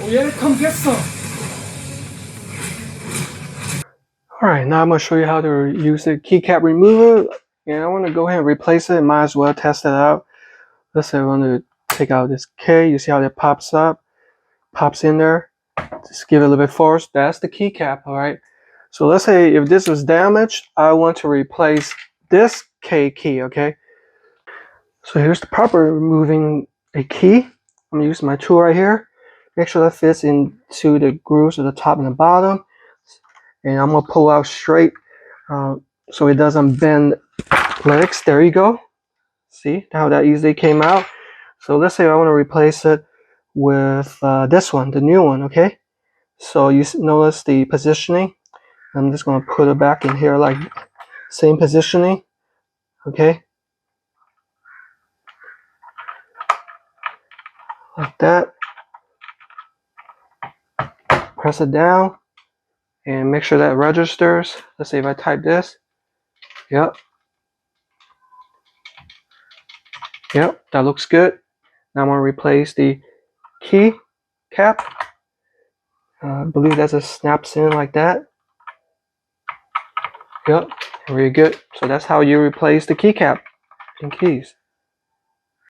얘를 컴퓨터. Alright, now I'm going to show you how to use the keycap remover. And I want to go ahead and replace it. Might as well test it out. Let's say I want to take out this K. You see how that pops up? Pops in there. Just give it a little bit force. That's the keycap, alright? So let's say if this was damaged, I want to replace this K key, okay? So here's the proper removing a key. I'm going to use my tool right here. Make sure that fits into the grooves at the top and the bottom. And I'm going to pull out straight so it doesn't bend legs. There you go. See how that easily came out? So let's say I want to replace it with this one, the new one, okay? So you notice the positioning. I'm just going to put it back in here like same positioning, okay? Like that. Press it down and make sure that registers. Let's say if I type this, yep, that looks good. Now I'm going to replace the key cap. I believe that just snaps in like that. Yep, very good. So that's how you replace the keycap in keys.